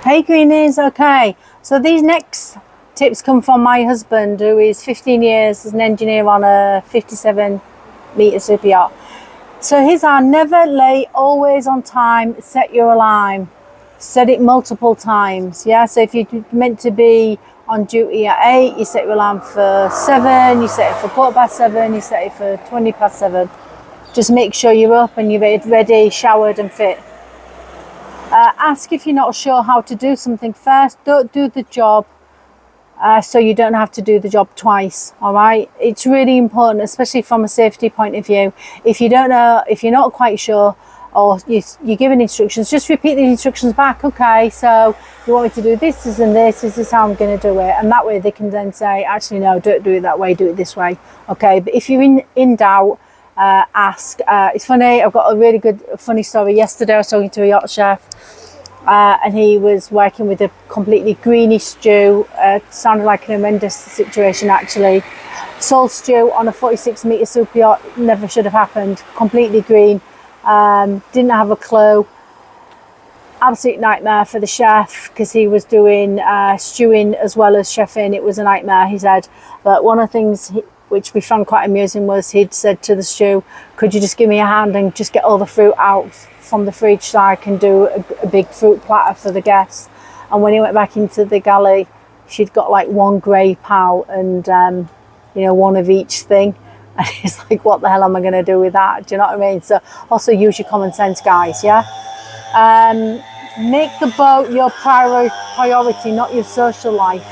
Hey Greenies, okay. So these next tips come from my husband, who is 15 years as an engineer on a 57-metre super yacht. So his are: never late, always on time, set your alarm. Set it multiple times, yeah? So if you're meant to be on duty at 8, you set your alarm for 7, you set it for 7:15, you set it for 7:20. Just make sure you're up and you're ready, showered and fit. Ask if you're not sure how to do something first. Don't do the job so you don't have to do the job twice. All right, it's really important, especially from a safety point of view. If you don't know, if you're not quite sure, or you're given instructions, just repeat the instructions back. Okay, so you want me to do this and this is how I'm going to do it, and that way they can then say, actually no, don't do it that way, do it this way. Okay, but if you're in doubt, ask. It's funny, I've got a really good funny story. Yesterday I was talking to a yacht chef, and he was working with a completely greenish stew. Sounded like an horrendous situation actually. Sole stew on a 46-metre super yacht, never should have happened. Completely green, didn't have a clue. Absolute nightmare for the chef, because he was doing stewing as well as chefing. It was a nightmare, he said. But one of the things which we found quite amusing was he'd said to the stew, could you just give me a hand and just get all the fruit out from the fridge so I can do a big fruit platter for the guests. And when he went back into the galley, she'd got like one grape out and you know, one of each thing. And he's like, what the hell am I going to do with that? Do you know what I mean? So also use your common sense, guys, yeah? Make the boat your priority, not your social life,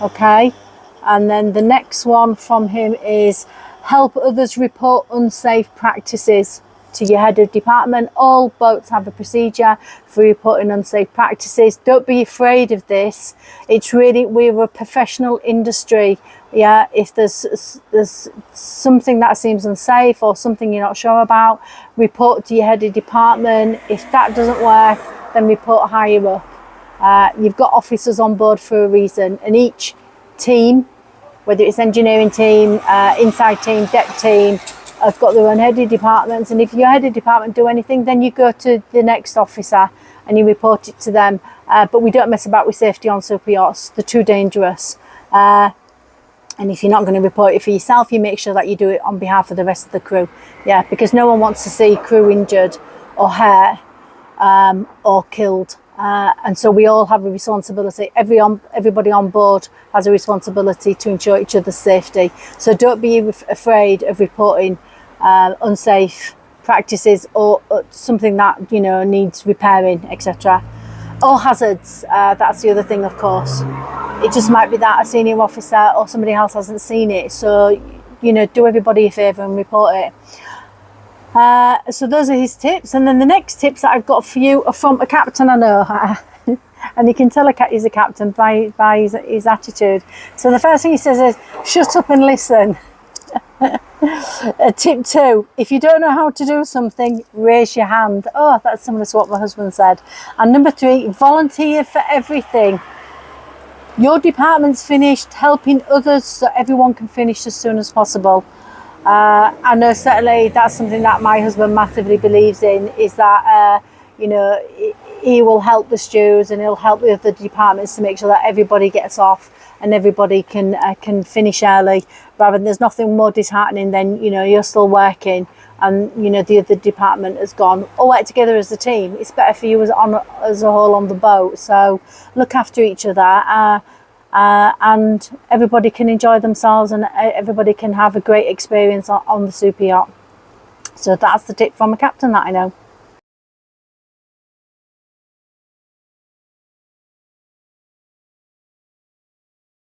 okay? And then the next one from him is help others report unsafe practices to your head of department. All boats have a procedure for reporting unsafe practices. Don't be afraid of this. It's really, we're a professional industry. Yeah, if there's something that seems unsafe or something you're not sure about, report to your head of department. If that doesn't work, then report higher up. You've got officers on board for a reason, and each team, whether it's engineering team, inside team, deck team, have got their own head of departments. And if your head of department do anything, then you go to the next officer and you report it to them. But we don't mess about with safety on super yachts. They're too dangerous. And if you're not going to report it for yourself, you make sure that you do it on behalf of the rest of the crew. Yeah, because no one wants to see crew injured or hurt or killed. And so we all have a responsibility. Everybody on board has a responsibility to ensure each other's safety. So don't be afraid of reporting unsafe practices or something that, you know, needs repairing, etc. Or hazards. That's the other thing, of course. It just might be that a senior officer or somebody else hasn't seen it. So, you know, do everybody a favour and report it. So those are his tips. And then the next tips that I've got for you are from a captain I know. And you can tell he's a captain by his attitude. So the first thing he says is, shut up and listen. Tip 2, if you don't know how to do something, raise your hand. Oh, that's similar to what my husband said. And number 3, volunteer for everything. Your department's finished, helping others so everyone can finish as soon as possible. I know certainly that's something that my husband massively believes in, is that you know, he will help the stewards and he'll help the other departments to make sure that everybody gets off and everybody can finish early. Rather than, there's nothing more disheartening than, you know, you're still working and, you know, the other department has gone. All work together as a team. It's better for you as a whole on the boat. So look after each other. And everybody can enjoy themselves and everybody can have a great experience on the super yacht. So that's the tip from a captain that I know.